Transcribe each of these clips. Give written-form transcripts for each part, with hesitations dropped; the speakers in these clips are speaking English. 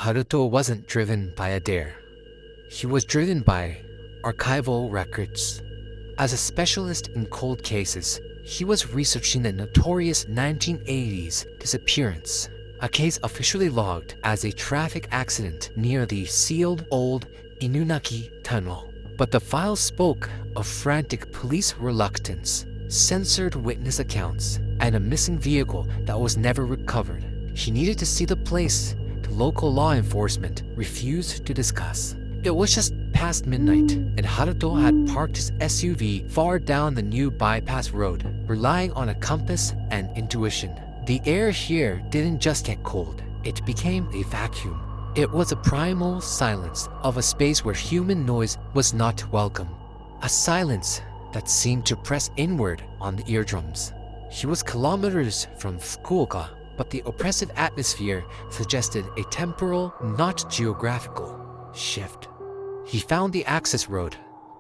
Haruto wasn't driven by a dare. He was driven by archival records. As a specialist in cold cases, he was researching the notorious 1980s disappearance, a case officially logged as a traffic accident near the sealed old Inunaki Tunnel. But the files spoke of frantic police reluctance, censored witness accounts, and a missing vehicle that was never recovered. He needed to see the place the local law enforcement refused to discuss. It was just past midnight, and Haruto had parked his SUV far down the new bypass road, relying on a compass and intuition. The air here didn't just get cold, it became a vacuum. It was a primal silence of a space where human noise was not welcome. A silence that seemed to press inward on the eardrums. He was kilometers from Fukuoka, but the oppressive atmosphere suggested a temporal, not geographical, shift. He found the access road,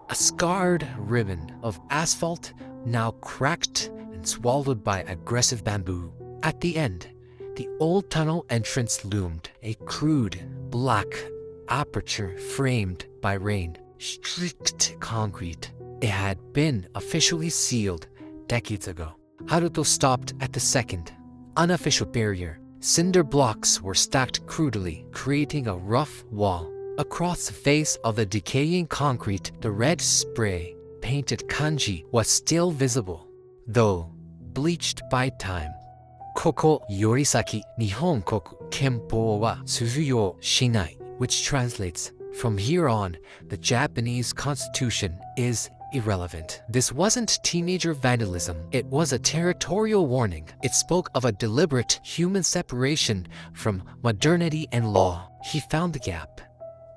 a scarred ribbon of asphalt now cracked and swallowed by aggressive bamboo. At the end, the old tunnel entrance loomed, a crude, black aperture framed by rain, strict concrete. It had been officially sealed decades ago. Haruto stopped at the second, unofficial barrier. Cinder blocks were stacked crudely, creating a rough wall. Across the face of the decaying concrete, the red spray painted kanji was still visible, though bleached by time. Koko yorisaki Nihon koku kenpo wa tsuruyo shinai, which translates, from here on, the Japanese constitution is irrelevant. This wasn't teenager vandalism, it was a territorial warning. It spoke of a deliberate human separation from modernity and law. He found the gap.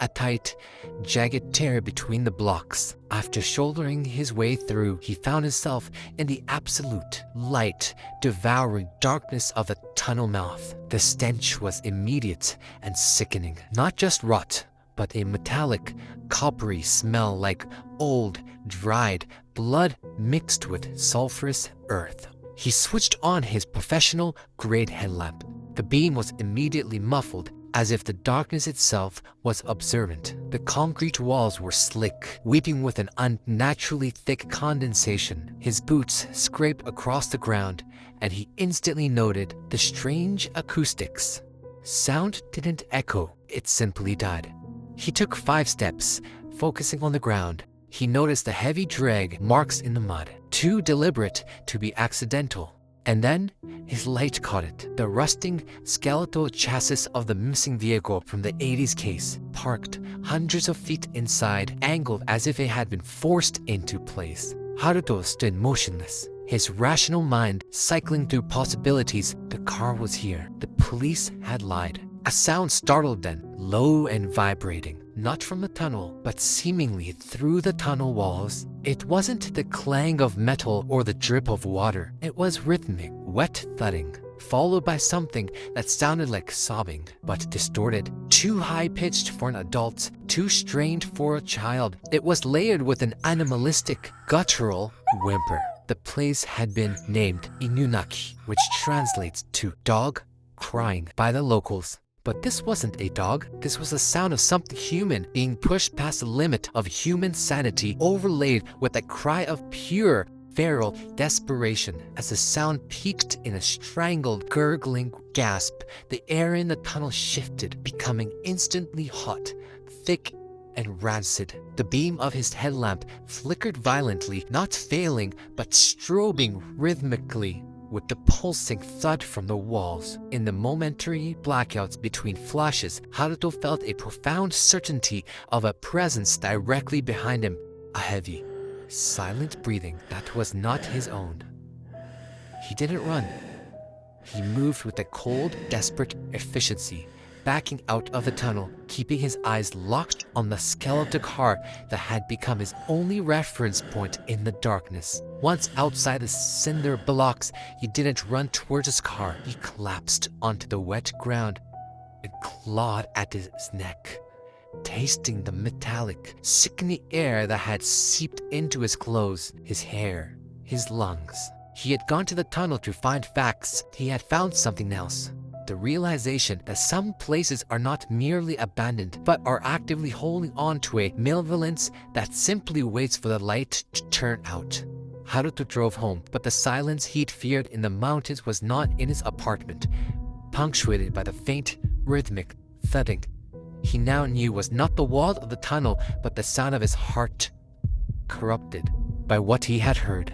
A tight, jagged tear between the blocks. After shouldering his way through, he found himself in the absolute, light, devouring darkness of the tunnel mouth. The stench was immediate and sickening. Not just rot, but a metallic, coppery smell like old, dried blood mixed with sulfurous earth. He switched on his professional-grade headlamp. The beam was immediately muffled, as if the darkness itself was observant. The concrete walls were slick, weeping with an unnaturally thick condensation. His boots scraped across the ground, and he instantly noted the strange acoustics. Sound didn't echo, it simply died. He took 5 steps, focusing on the ground. He noticed the heavy drag marks in the mud, too deliberate to be accidental. And then, his light caught it. The rusting, skeletal chassis of the missing vehicle from the 80s case, parked hundreds of feet inside, angled as if it had been forced into place. Haruto stood motionless, his rational mind cycling through possibilities. The car was here. The police had lied. A sound startled them, low and vibrating, not from the tunnel, but seemingly through the tunnel walls. It wasn't the clang of metal or the drip of water. It was rhythmic, wet thudding, followed by something that sounded like sobbing, but distorted, too high-pitched for an adult, too strained for a child. It was layered with an animalistic, guttural whimper. The place had been named Inunaki, which translates to dog crying by the locals. But this wasn't a dog. This was the sound of something human being pushed past the limit of human sanity, overlaid with a cry of pure, feral desperation. As the sound peaked in a strangled, gurgling gasp, the air in the tunnel shifted, becoming instantly hot, thick, and rancid. The beam of his headlamp flickered violently, not failing, but strobing rhythmically with the pulsing thud from the walls. In the momentary blackouts between flashes, Haruto felt a profound certainty of a presence directly behind him, a heavy, silent breathing that was not his own. He didn't run. He moved with a cold, desperate efficiency, backing out of the tunnel, keeping his eyes locked on the skeletal car that had become his only reference point in the darkness. Once outside the cinder blocks, he didn't run towards his car. He collapsed onto the wet ground and clawed at his neck, tasting the metallic, sickening air that had seeped into his clothes, his hair, his lungs. He had gone to the tunnel to find facts. He had found something else. the realization that some places are not merely abandoned, but are actively holding on to a malevolence that simply waits for the light to turn out. Haruto drove home, but the silence he'd feared in the mountains was not in his apartment, punctuated by the faint, rhythmic thudding he now knew was not the wall of the tunnel, but the sound of his heart, corrupted by what he had heard.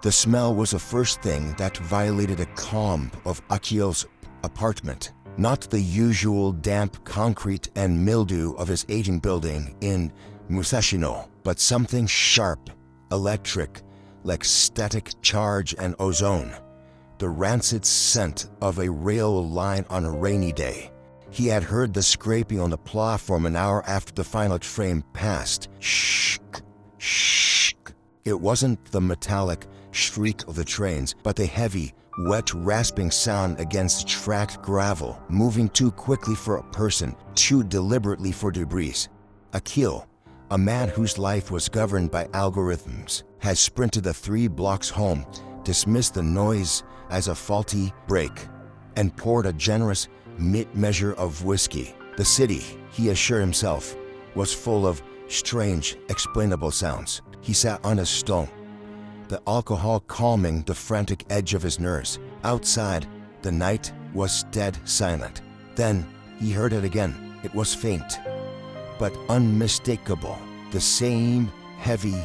The smell was the first thing that violated the calm of Akio's apartment. Not the usual damp concrete and mildew of his aging building in Musashino, but something sharp, electric, like static charge and ozone. The rancid scent of a rail line on a rainy day. He had heard the scraping on the platform an hour after the final train passed. Shh, shh. It wasn't the metallic shriek of the trains, but the heavy, wet, rasping sound against tracked gravel, moving too quickly for a person, too deliberately for debris. Akio, a man whose life was governed by algorithms, had sprinted the 3 blocks home, dismissed the noise as a faulty brake, and poured a generous mid-measure of whiskey. The city, he assured himself, was full of strange, explainable sounds. He sat on a stone, the alcohol calming the frantic edge of his nerves. Outside, the night was dead silent. Then he heard it again. It was faint, but unmistakable. The same heavy,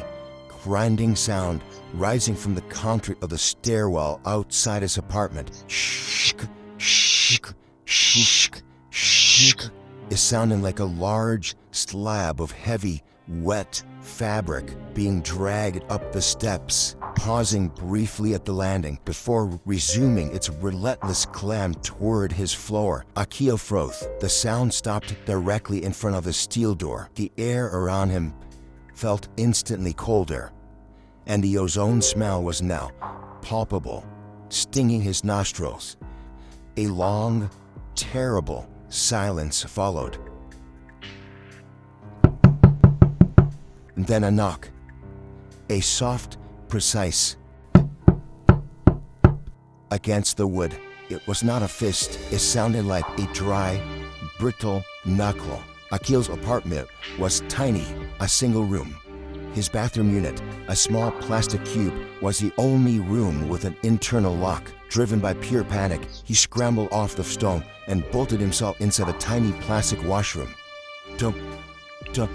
grinding sound rising from the concrete of the stairwell outside his apartment. Shh, shh, shh, shh. Is sounding like a large slab of heavy, wet fabric being dragged up the steps, pausing briefly at the landing before resuming its relentless climb toward his floor. Akio froze. The sound stopped directly in front of the steel door. The air around him felt instantly colder, and the ozone smell was now palpable, stinging his nostrils. A long, terrible silence followed. And then a knock. A soft, precise against the wood. It was not a fist. It sounded like a dry, brittle knuckle. Akil's apartment was tiny, a single room. His bathroom unit, a small plastic cube, was the only room with an internal lock. Driven by pure panic, he scrambled off the stone and bolted himself inside a tiny plastic washroom. Dunk, dunk.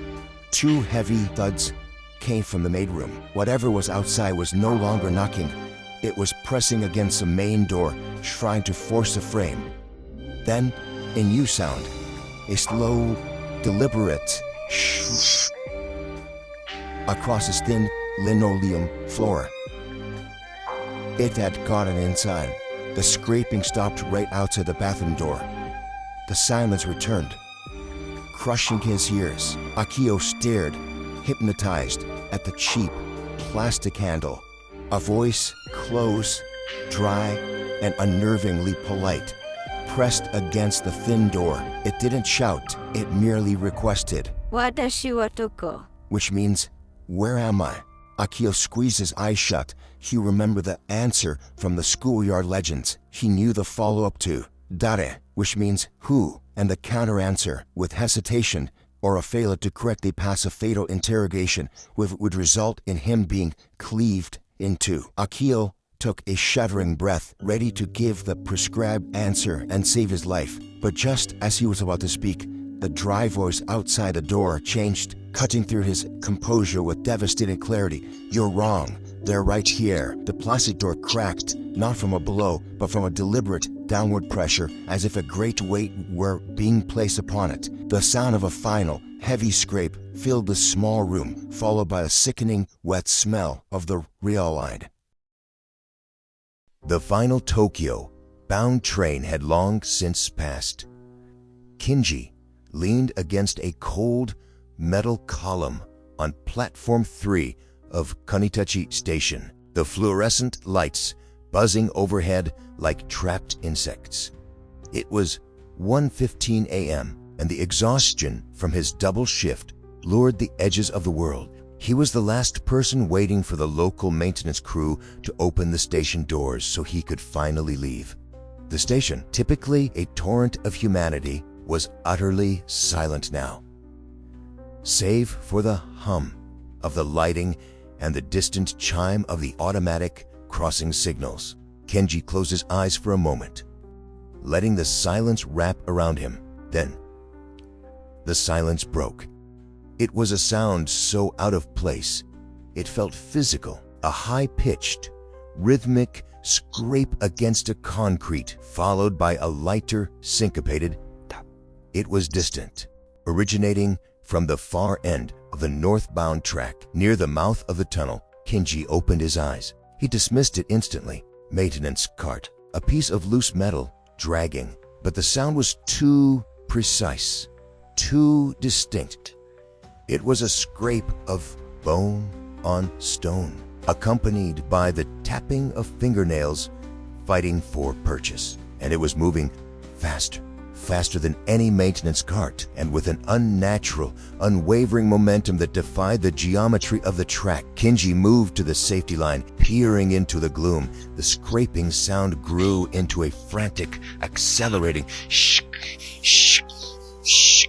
2 heavy thuds came from the maid room. Whatever was outside was no longer knocking. It was pressing against the main door, trying to force the frame. Then, a new sound. A slow, deliberate shh across his thin linoleum floor. It had gotten inside. The scraping stopped right outside the bathroom door. The silence returned, crushing his ears. Akio stared, hypnotized, at the cheap plastic handle. A voice, close, dry, and unnervingly polite, pressed against the thin door. It didn't shout, it merely requested, "Watashi wa toko?" which means, "Where am I?" Akio squeezed his eyes shut. He remembered the answer from the schoolyard legends. He knew the follow-up to "Dare," which means who, and the counter-answer, with hesitation or a failure to correctly pass a fatal interrogation, would result in him being cleaved into. Akio took a shuddering breath, ready to give the prescribed answer and save his life. But just as he was about to speak, the dry voice outside the door changed, cutting through his composure with devastating clarity. "You're wrong. They're right here." The plastic door cracked, not from a blow, but from a deliberate downward pressure, as if a great weight were being placed upon it. The sound of a final, heavy scrape filled the small room, followed by a sickening, wet smell of the rail line. The final Tokyo-bound train had long since passed. Kinji leaned against a cold metal column on Platform 3 of Kanitachi Station, the fluorescent lights buzzing overhead like trapped insects. It was 1:15 a.m., and the exhaustion from his double shift lured the edges of the world He was the last person waiting for the local maintenance crew to open the station doors so he could finally leave. The station, typically a torrent of humanity, was utterly silent now, save for the hum of the lighting and the distant chime of the automatic crossing signals. Kenji closed his eyes for a moment, letting the silence wrap around him. Then, the silence broke. It was a sound so out of place, it felt physical, a high-pitched, rhythmic scrape against a concrete, followed by a lighter, syncopated tap. It was distant, originating from the far end of the northbound track. Near the mouth of the tunnel, Kenji opened his eyes. He dismissed it instantly. Maintenance cart, a piece of loose metal, dragging. But the sound was too precise, too distinct. It was a scrape of bone on stone, accompanied by the tapping of fingernails fighting for purchase. And it was moving faster, faster than any maintenance cart, and with an unnatural, unwavering momentum that defied the geometry of the track. Kenji moved to the safety line, peering into the gloom. The scraping sound grew into a frantic, accelerating shh, shh, shh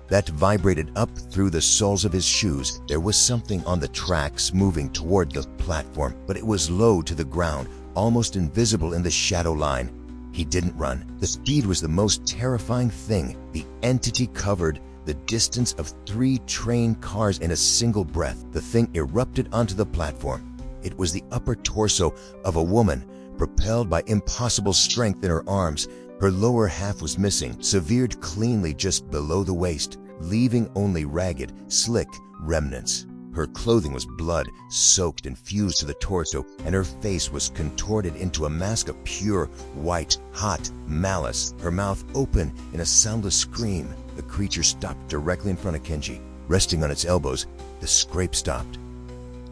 that vibrated up through the soles of his shoes. There was something on the tracks moving toward the platform, but it was low to the ground, almost invisible in the shadow line. He didn't run. The speed was the most terrifying thing. The entity covered the distance of 3 train cars in a single breath. The thing erupted onto the platform. It was the upper torso of a woman, propelled by impossible strength in her arms. Her lower half was missing, severed cleanly just below the waist, leaving only ragged, slick remnants. Her clothing was blood-soaked and fused to the torso, and her face was contorted into a mask of pure, white, hot malice, her mouth open in a soundless scream. The creature stopped directly in front of Kenji. Resting on its elbows, the scrape stopped.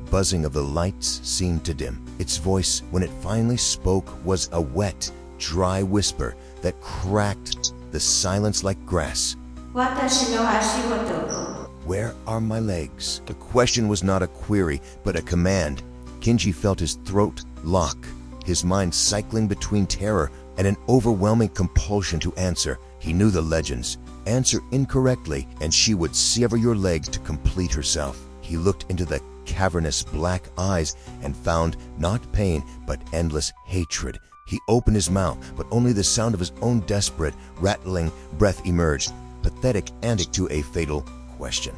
Buzzing of the lights seemed to dim. Its voice, when it finally spoke, was a wet, dry whisper that cracked the silence like grass. Watashi no hashiwoto. Where are my legs? The question was not a query, but a command. Kenji felt his throat lock, his mind cycling between terror and an overwhelming compulsion to answer. He knew the legends. Answer incorrectly, and she would sever your leg to complete herself. He looked into the cavernous black eyes and found not pain, but endless hatred. He opened his mouth, but only the sound of his own desperate, rattling breath emerged, pathetic antic to a fatal question.